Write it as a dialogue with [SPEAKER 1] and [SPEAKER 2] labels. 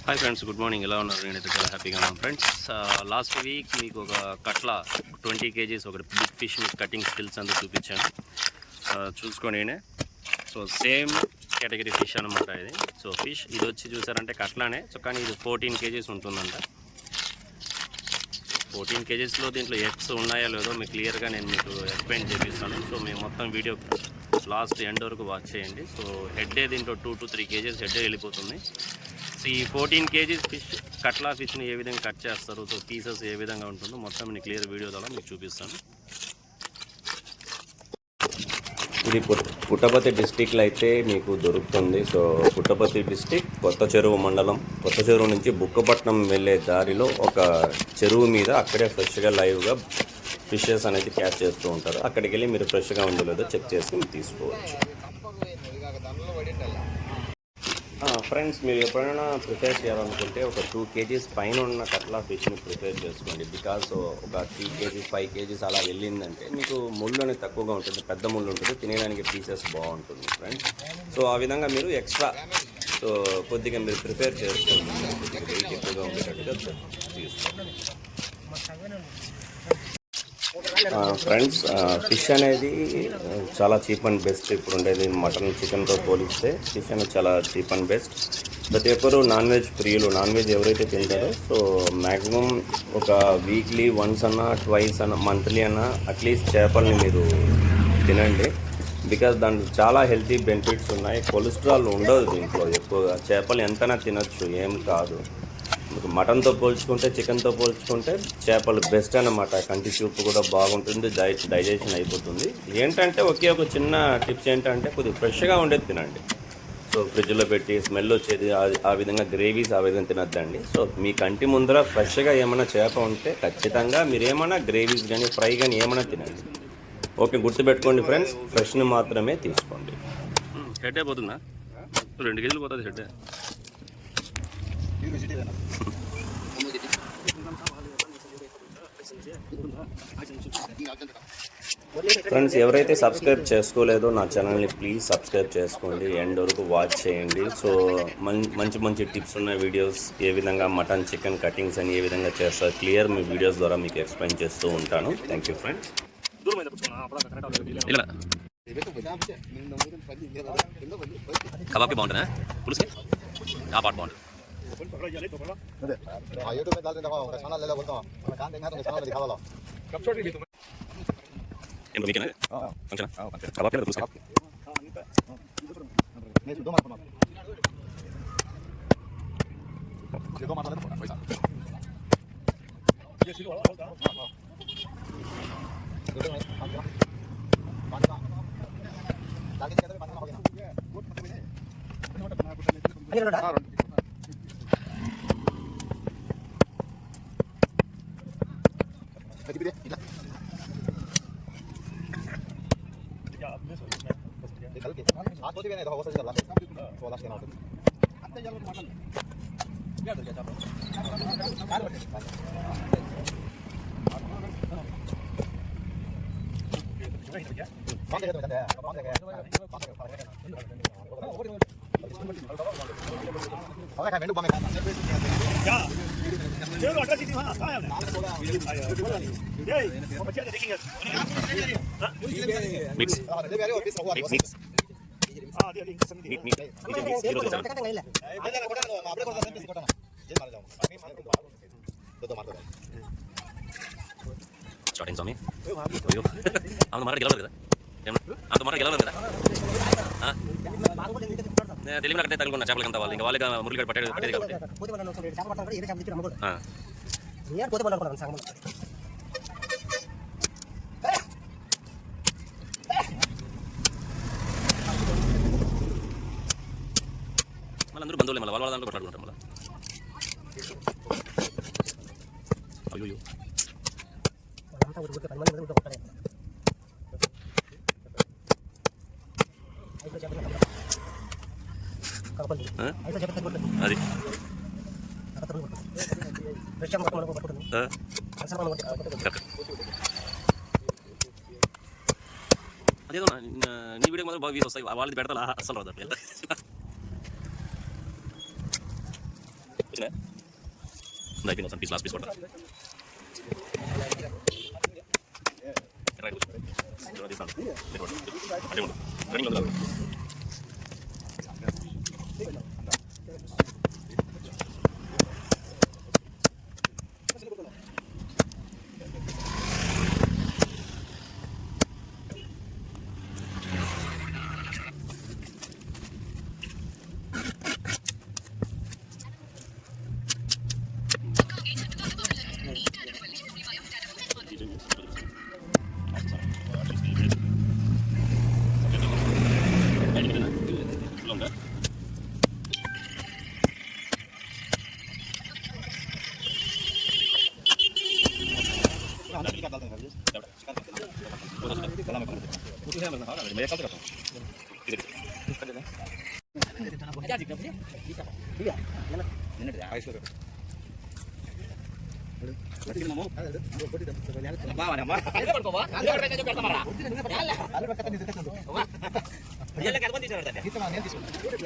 [SPEAKER 1] Hi friends, good morning. ఎలా ఉన్నారు? నేనైతే చాలా హ్యాపీగా ఉన్నాను ఫ్రెండ్స్. లాస్ట్ వీక్ మీకు ఒక కట్ల 20 kgs ఒక బిగ్ ఫిష్ కటింగ్ స్కిల్స్ అంతా చూపించాను. చూసుకోండి. సో సేమ్ కేటగిరీ ఫిష్ అనమాట ఇది. సో ఫిష్ ఇది వచ్చి చూసారంటే కట్లానే, సో కానీ ఇది 14 kgs ఉంటుందంట. 14 kgsలో దీంట్లో ఎగ్స్ ఉన్నాయో లేదో మీకు క్లియర్గా నేను మీకు ఎక్స్ప్లెయిన్ చేపిస్తాను. సో మేము మొత్తం వీడియో లాస్ట్ ఎండ్ వరకు వాచ్ చేయండి. సో హెడ్డే దీంట్లో 2 to 3 kgs హెడ్డే వెళ్ళిపోతుంది. సో ఈ 14 kgs ఫిష్ కట్లా ఫిష్ని ఏ విధంగా కట్ చేస్తారు, సో పీసెస్ ఏ విధంగా ఉంటుందో మొత్తం నేను క్లియర్ వీడియో ద్వారా మీకు చూపిస్తాను.
[SPEAKER 2] ఇది పుట్టపర్తి డిస్టిక్లో అయితే మీకు దొరుకుతుంది. సో పుట్టపర్తి డిస్టిక్ కొత్త చెరువు మండలం, కొత్త చెరువు నుంచి బుక్కపట్నం వెళ్ళే దారిలో ఒక చెరువు మీద అక్కడే ఫ్రెష్గా లైవ్గా ఫిషెస్ అనేది క్యాచ్ చేస్తూ ఉంటారు. అక్కడికి వెళ్ళి మీరు ఫ్రెష్గా ఉందో లేదో చెక్ చేసుకుని తీసుకోవచ్చు. ఫ్రెండ్స్, మీరు ఎప్పుడైనా ప్రిపేర్ చేయాలనుకుంటే ఒక 2 kgs పైన ఉన్న కట్లా ఫిష్ని ప్రిపేర్ చేసుకోండి. బికాస్ ఒక 3 kgs 5 kgs అలా వెళ్ళిందంటే మీకు ముళ్ళు అనేది తక్కువగా ఉంటుంది, పెద్ద ముళ్ళు ఉంటుంది, తినేదానికి పీసెస్ బాగుంటుంది ఫ్రెండ్స్. సో ఆ విధంగా మీరు ఎక్స్ట్రా సో కొద్దిగా మీరు ప్రిపేర్ చేసుకోండి, వెయిట్ ఎక్కువగా ఉండేటట్టుగా తీసుకోండి. ఫ్రెండ్స్, ఫిష్ అనేది చాలా చీప్ అండ్ బెస్ట్. ఇప్పుడు ఉండేది మటన్ చికెన్తో పోలిస్తే ఫిష్ అనేది చాలా చీప్ అండ్ బెస్ట్. ప్రతి ఒక్కరు నాన్ వెజ్ ప్రియులు, నాన్ వెజ్ ఎవరైతే తింటారో సో మ్యాక్సిమం ఒక వీక్లీ వన్స్ అన్నా ట్వైస్ అన్నా మంత్లీ అన్నా అట్లీస్ట్ చేపల్ని మీరు తినండి. బికాజ్ దాంట్లో చాలా హెల్తీ బెనిఫిట్స్ ఉన్నాయి. కొలెస్ట్రాల్ ఉండదు దీంట్లో ఎక్కువగా. చేపలు ఎంతైనా తినచ్చు, ఏం కాదు. మటన్తో పోల్చుకుంటే చికెన్తో పోల్చుకుంటే చేపలు బెస్ట్ అన్నమాట. కంటి చూపు కూడా బాగుంటుంది, డైజెషన్ అయిపోతుంది. ఏంటంటే ఒకే ఒక చిన్న టిప్స్ ఏంటంటే కొద్దిగా ఫ్రెష్గా ఉండేది తినండి. సో ఫ్రిడ్జ్లో పెట్టి స్మెల్ వచ్చేది ఆ విధంగా గ్రేవీస్ ఆ విధంగా తినద్దండి. సో మీ కంటి ముందర ఫ్రెష్గా ఏమైనా చేప ఉంటే ఖచ్చితంగా మీరు ఏమైనా గ్రేవీస్ కానీ ఫ్రై కానీ ఏమైనా తినండి. ఓకే, గుర్తుపెట్టుకోండి ఫ్రెండ్స్, ఫ్రెష్ని మాత్రమే తీసుకోండి.
[SPEAKER 1] హెడ్ అయిపోతుందా? 2 kgs పోతుంది హెడ్.
[SPEAKER 2] ఫ్రెండ్స్, ఎవరైతే సబ్స్క్రైబ్ చేసుకోలేదో నా ఛానల్ని ప్లీజ్ సబ్స్క్రైబ్ చేసుకోండి, ఎండ్ వరకు వాచ్ చేయండి. సో మంచి మంచి టిప్స్ ఉన్న వీడియోస్, ఏ విధంగా మటన్ చికెన్ కటింగ్స్ అని ఏ విధంగా చేస్తారు క్లియర్ మీ వీడియోస్ ద్వారా మీకు ఎక్స్ప్లెయిన్ చేస్తూ ఉంటాను. Thank you friends.
[SPEAKER 1] కబాబ్కి బాగుంటుందా? పులుసు ఆ పాటు బాగుంటుంది.
[SPEAKER 3] यूट्यूब में डाल देता हूँ, चैनल ले लो बोलता हूँ, मैं काम देखना तो चैनल दिखा लो। कब छोड़ दी तुम्हें?
[SPEAKER 1] ಏನು ಬೇಕೇನ? ಫಂಕ್ಷನ್ ಕಬಾಬ್ ಕೇಳಿದ್ರೆ ಪುಲ್ಸ್
[SPEAKER 3] नहीं दो मार मार ये दो मार ले तो पैसा ये सीधो होगा हां पांच का लागे के अंदर पांच का हो गया गुड मतलब है अरे हां Jadi dia निकल के हाथ तो भी नहीं हो सकता लास्ट वो लास्ट के ना अंते जल मटन क्या दे क्या कौन देगा तुम्हें कौन देगा ओके का मेनू बमे क्या ये लो एड्रेस हां कहां है ये वो बच्चे देखेंगे
[SPEAKER 1] मिक्स मिक्स
[SPEAKER 3] हां दे लिंक संधि
[SPEAKER 1] मीट जीरो से
[SPEAKER 3] तक नहीं ले आजा कोटा आपरे को सेंस कोटा जे मार जाओ अभी मार दो मार दो
[SPEAKER 1] స్టార్ట్ అయింది స్వామి. అయ్యో అవును, మాట గెలవదు కదా, అంత మాట గెలవదు కదా. తెలివిన కట్టే తగులుకున్న చేపలకి అంతా వాళ్ళు ఇంకా వాళ్ళకి మురళి పట్టేది కాబట్టి మళ్ళీ అందరూ బంధువులే, మళ్ళీ వాళ్ళ దాంట్లో కొట్లాడుకుంటారు మళ్ళీ. అయ్యో అది అదేదో నీ వీడియో మొదలు బాగా వ్యూస్ వస్తాయి, వాళ్ళది పెడతా అస్సలు రాదు. అయిపోయింది పీస్ లాస్ట్ పీస్ కొట్టాలి